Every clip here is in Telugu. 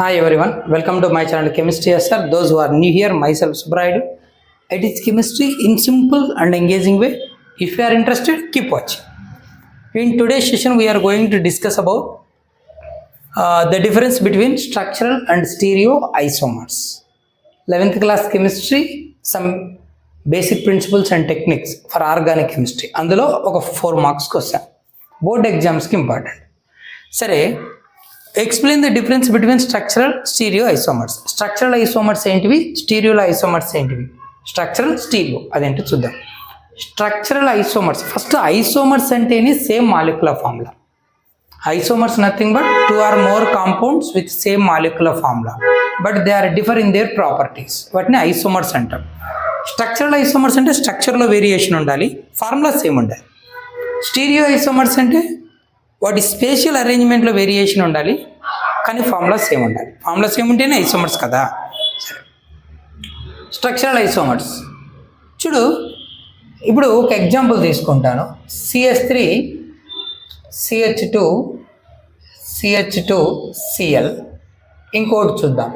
Hi everyone, welcome to my channel Chemistry SR. Those who are new here, myself Subraidu. It is chemistry in simple and engaging way. If you are interested, keep watching. In today's session, we are going to discuss about the difference between structural and stereoisomers. 11th class chemistry, some basic principles and techniques for organic chemistry. అందులో ఒక 4 మార్క్స్ క్వశ్చన్ బోర్డ్ ఎగ్జామ్స్కి ఇంపార్టెంట్. సరే, explain the difference between structural stereo isomers. Structural isomers ఏంటివి, స్టీరియోల ఐసోమర్స్ ఏంటివి? స్ట్రక్చరల్ స్టీరియో అదేంటో చూద్దాం. స్ట్రక్చరల్ ఐసోమర్స్, ఫస్ట్ ఐసోమర్స్ అంటేనే same molecular formula. Isomers nothing but 2 or more compounds with same molecular formula, but they are differ in their properties. వాటిని ఐసోమర్స్ అంటాం. స్ట్రక్చరల్ ఐసోమర్స్ అంటే స్ట్రక్చర్లో వేరియేషన్ ఉండాలి, ఫార్ములా సేమ్ ఉండాలి. స్టీరియో ఐసోమర్స్ అంటే వాటి స్పేషియల్ అరేంజ్మెంట్లో వేరియేషన్ ఉండాలి, కానీ ఫార్ములా సేమ్ ఉండాలి. ఫార్ములా సేమ్ ఉంటేనే ఐసోమర్స్ కదా. సరే, స్ట్రక్చరల్ ఐసోమర్స్ చూడు. ఇప్పుడు ఒక ఎగ్జాంపుల్ తీసుకుంటాను. CH3 CH2 CH2 Cl. ఇంకోటి చూద్దాం,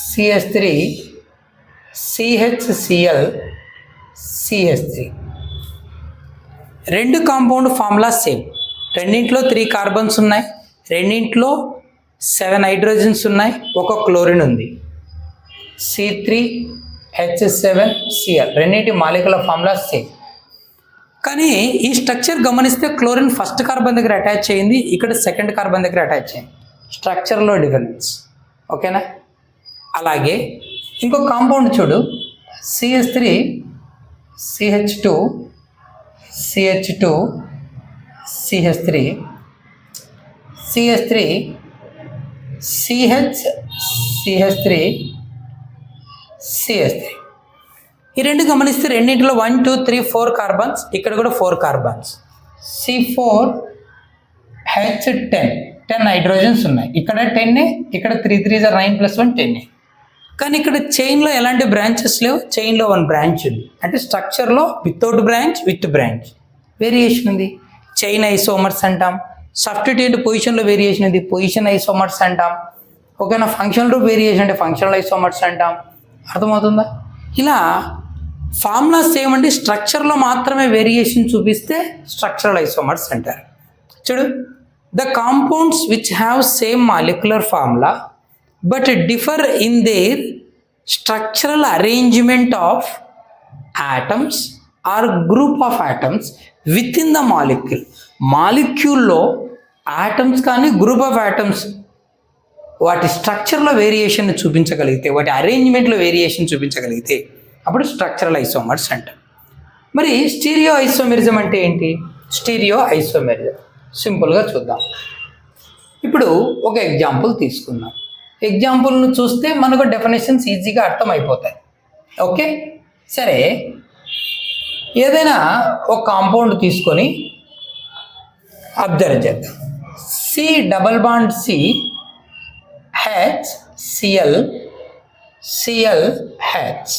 CH3 CHCl CH3. రెండు కాంపౌండ్ ఫార్ములా సేమ్. రెండింట్లో 3 కార్బన్స్ ఉన్నాయి, రెండింట్లో 7 హైడ్రోజన్స్ ఉన్నాయి, ఒక క్లోరిన్ ఉంది. C3H7Cl. రెండింటి మాలిక్యులర్ ఫార్ములా సేమ్. కానీ ఈ స్ట్రక్చర్ గమనిస్తే క్లోరిన్ ఫస్ట్ కార్బన్ దగ్గర అటాచ్ అయింది, ఇక్కడ సెకండ్ కార్బన్ దగ్గర అటాచ్ అయింది. స్ట్రక్చర్లో డిఫరెన్స్. ఓకేనా? అలాగే ఇంకో కాంపౌండ్ చూడు, CH3 CH2 CH2 CH3 CH3 CH CH3 CH3. ఈ రెండు గమనిస్తే రెండింటిలో 1 2 3 4 కార్బన్స్, ఇక్కడ కూడా 4 కార్బన్స్. C4H10 హైడ్రోజన్స్ ఉన్నాయి, ఇక్కడ 10, ఇక్కడ 3 3 9 + 1 10. కానీ ఇక్కడ చైన్లో ఎలాంటి బ్రాంచెస్ లేవు, చైన్లో 1 బ్రాంచ్ ఉంది. అంటే స్ట్రక్చర్లో without branch, with branch variation ఉంది. చైన్ ఐసోమర్స్ అంటాం. సబ్స్టిట్యూట్ పొజిషన్లో వేరియేషన్ ఉంది, పొజిషన్ ఐసోమర్స్ అంటాం. ఓకేనా? ఫంక్షన్ గ్రూప్ వేరియేషన్ అంటే ఫంక్షనల్ ఐసోమర్స్ అంటాం. అర్థమవుతుందా? ఇలా ఫార్ములా సేమ్ అండి, స్ట్రక్చర్లో మాత్రమే వేరియేషన్ చూపిస్తే స్ట్రక్చరల్ ఐసోమర్స్ అంటారు. చూడు, the compounds which have same molecular formula but differ in their structural arrangement of atoms or group of atoms within the molecule. మాలిక్యూల్లో ఆటమ్స్ కానీ గ్రూప్ ఆఫ్ ఆటమ్స్ వాటి స్ట్రక్చర్లో వేరియేషన్ చూపించగలిగితే, వాటి అరేంజ్మెంట్లో వేరియేషన్ చూపించగలిగితే అప్పుడు స్ట్రక్చరల్ ఐసోమర్స్ అంటాం. మరి స్టీరియో ఐసోమెరిజం అంటే ఏంటి? స్టీరియో ఐసోమెరిజం సింపుల్గా చూద్దాం. ఇప్పుడు ఒక ఎగ్జాంపుల్ తీసుకుందాం. ఎగ్జాంపుల్ను చూస్తే మనకు డెఫినేషన్స్ ఈజీగా అర్థమైపోతాయి. ఓకే, సరే, ఏదైనా ఒక కాంపౌండ్ తీసుకొని అబ్జర్వ్ చేద్దాం. C H Cl Cl H,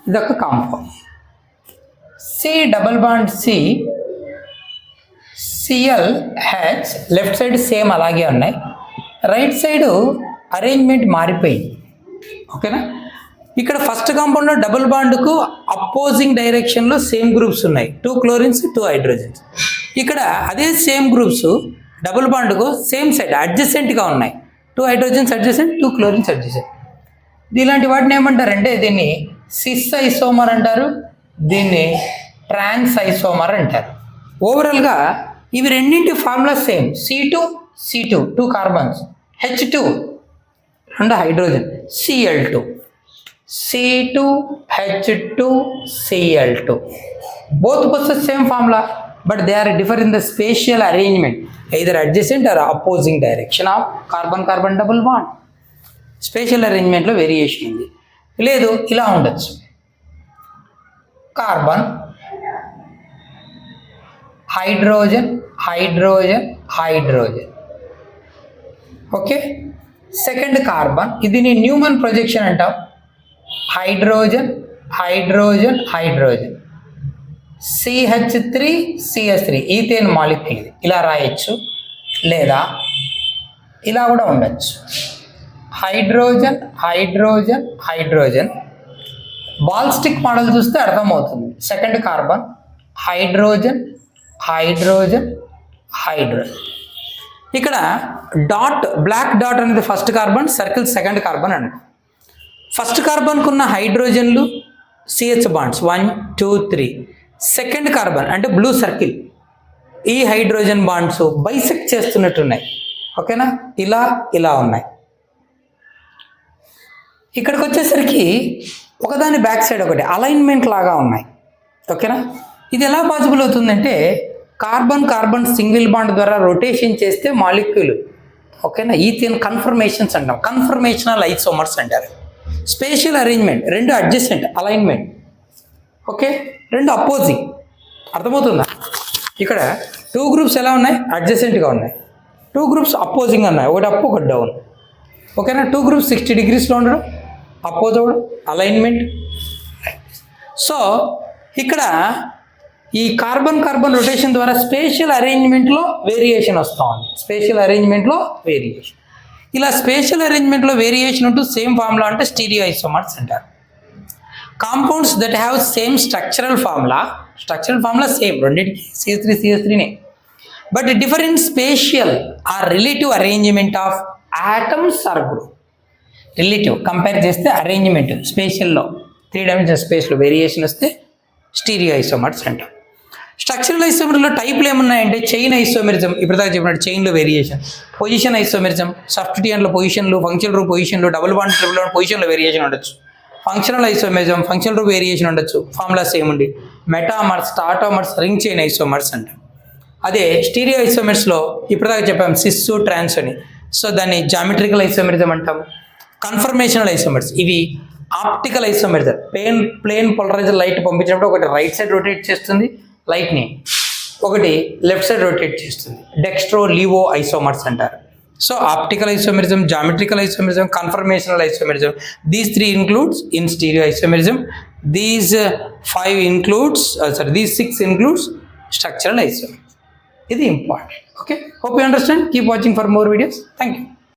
ఇదొక compound. C Cl H left side same అలాగే ఉన్నాయి, రైట్ సైడ్ అరేంజ్మెంట్ మారిపోయింది. ఓకేనా? ఇక్కడ ఫస్ట్ కాంపౌండ్లో డబుల్ బాండ్కు అపోజింగ్ డైరెక్షన్లో సేమ్ గ్రూప్స్ ఉన్నాయి, 2 క్లోరిన్స్ 2 హైడ్రోజన్స్. ఇక్కడ అదే సేమ్ గ్రూప్స్ డబుల్ బాండ్కు సేమ్ సైడ్ అడ్జసెంట్గా ఉన్నాయి, 2 హైడ్రోజన్స్ అడ్జసెంట్, 2 క్లోరిన్స్ అడ్జసెంట్. ఇలాంటి వాటిని ఏమంటారంటే దీన్ని సిస్ ఐసోమర్ అంటారు, దీన్ని ట్రాన్స్ ఐసోమర్ అంటారు. ఓవరాల్గా ఇవి రెండింటి formula same. C2 2 carbons, H2 2 hydrogen, Cl2 C2H2 Cl2. Both possess same formula, but they are differ in the spatial arrangement, either adjacent or opposing direction of carbon-carbon double bond. Spatial అరేంజ్మెంట్లో వేరియేషన్ ఉంది. లేదు, ఇలా ఉండొచ్చు, carbon hydrogen hydrogen hydrogen. Okay, second carbon, ఇది న్యూమన్ ప్రొజెక్షన్ అంటాం. Hydrogen hydrogen hydrogen, CH3 CH3 ethane molecule. ఇలా రాయొచ్చు, లేదా ఇలా కూడా ఉండొచ్చు. Hydrogen hydrogen hydrogen. Ball stick model చూస్తే అర్థమవుతుంది. Second carbon hydrogen hydrogen hydrogen. ఇక్కడ డాట్ బ్లాక్ డాట్ అనేది first carbon, circle second carbon అండి. ఫస్ట్ కార్బన్కు ఉన్న హైడ్రోజన్లు సిహెచ్ బాండ్స్ 1 2 3. సెకండ్ కార్బన్ అంటే బ్లూ సర్కిల్, ఈ హైడ్రోజన్ బాండ్స్ బైసెక్ట్ చేస్తున్నట్టున్నాయి. ఓకేనా, ఇలా ఇలా ఉన్నాయి. ఇక్కడికి వచ్చేసరికి ఒకదాని బ్యాక్ సైడ్ ఒకటి అలైన్మెంట్ లాగా ఉన్నాయి. ఓకేనా, ఇది ఎలా పాసిబుల్ అవుతుందంటే కార్బన్ కార్బన్ సింగిల్ బాండ్ ద్వారా రొటేషన్ చేస్తే మాలిక్యూల్. ఓకేనా, ఈథేన్ కన్ఫర్మేషన్స్ అంటాం, కన్ఫర్మేషనల్ ఐసోమర్స్ అంటారు. స్పేషియల్ అరేంజ్మెంట్, రెండు అడ్జసెంట్ అలైన్మెంట్. ఓకే, రెండు అపోజింగ్. అర్థమవుతుందా? ఇక్కడ 2 గ్రూప్స్ ఎలా ఉన్నాయి? అడ్జసెంట్గా ఉన్నాయి. 2 గ్రూప్స్ అపోజింగ్ ఉన్నాయి, ఒకటి అప్ ఒకటి డౌన్. ఓకేనా, 2 గ్రూప్స్ 60 degreesలో ఉండడం, అపోజ్ అవ్వడం, అలైన్మెంట్. సో ఇక్కడ ఈ కార్బన్ కార్బన్ రొటేషన్ ద్వారా స్పేషియల్ అరేంజ్మెంట్లో వేరియేషన్ వస్తూ ఉంది. స్పేషియల్ అరేంజ్మెంట్లో వేరియేషన్, ఇలా స్పేషియల్ అరేంజ్మెంట్లో వేరియేషన్ ఉంటూ సేమ్ ఫార్ములా అంటే స్టీరియో ఐసోమర్స్ అంటారు. Compounds that have same structural formula same, రెండింటికి CH3CH3నే, but different spatial or relative arrangement of atoms or group. Relative compare చేస్తే అరేంజ్మెంట్ స్పేషియల్లో 3 dimensional స్పేస్లో వేరియేషన్ వస్తే స్టీరియో ఐసోమర్స్ అంటాం. స్ట్రక్చరల్ ఐసోమర్లో టైప్లు ఏమున్నాయంటే చైన్ ఐసోమెరిజం, ఇప్పుడు దాకా చెప్పినట్టు చైన్లో వేరియేషన్, పొజిషన్ ఐసోమెరిజం, సబ్స్టిట్యూయెంట్లో పొజిషన్లు, ఫంక్షనల్ గ్రూప్ పొజిషన్లు, డబుల్ బాండ్ ట్రిపుల్ బాండ్ పొజిషన్లో వేరియేషన్ ఉండొచ్చు. Functional isomerism, functional group variation ఉండొచ్చు, ఫార్ములా సేమ్ ఉండి. Metamers, tautomers, ring chain isomers అంటాం. అదే స్టీరియో ఐసోమర్స్లో ఇప్పుడు దాకా చెప్పాం సిస్ ట్రాన్స్ అని, సో దాన్ని జామెట్రికల్ ఐసోమెరిజం అంటాం. కన్ఫర్మేషనల్ ఐసోమర్స్, ఇవి optical isomerism. Plane polarizer light పంపించినప్పుడు ఒకటి రైట్ సైడ్ రొటేట్ చేస్తుంది లైట్ని, ఒకటి లెఫ్ట్ సైడ్ రొటేట్ చేస్తుంది. డెక్స్ట్రో లీవో ఐసోమర్స్ అంటారు. So optical isomerism, geometrical isomerism, conformational isomerism, these 3 includes in stereo isomerism. These 6 includes structural isomerism. This is important. Okay, hope you understand. Keep watching for more videos. Thank you.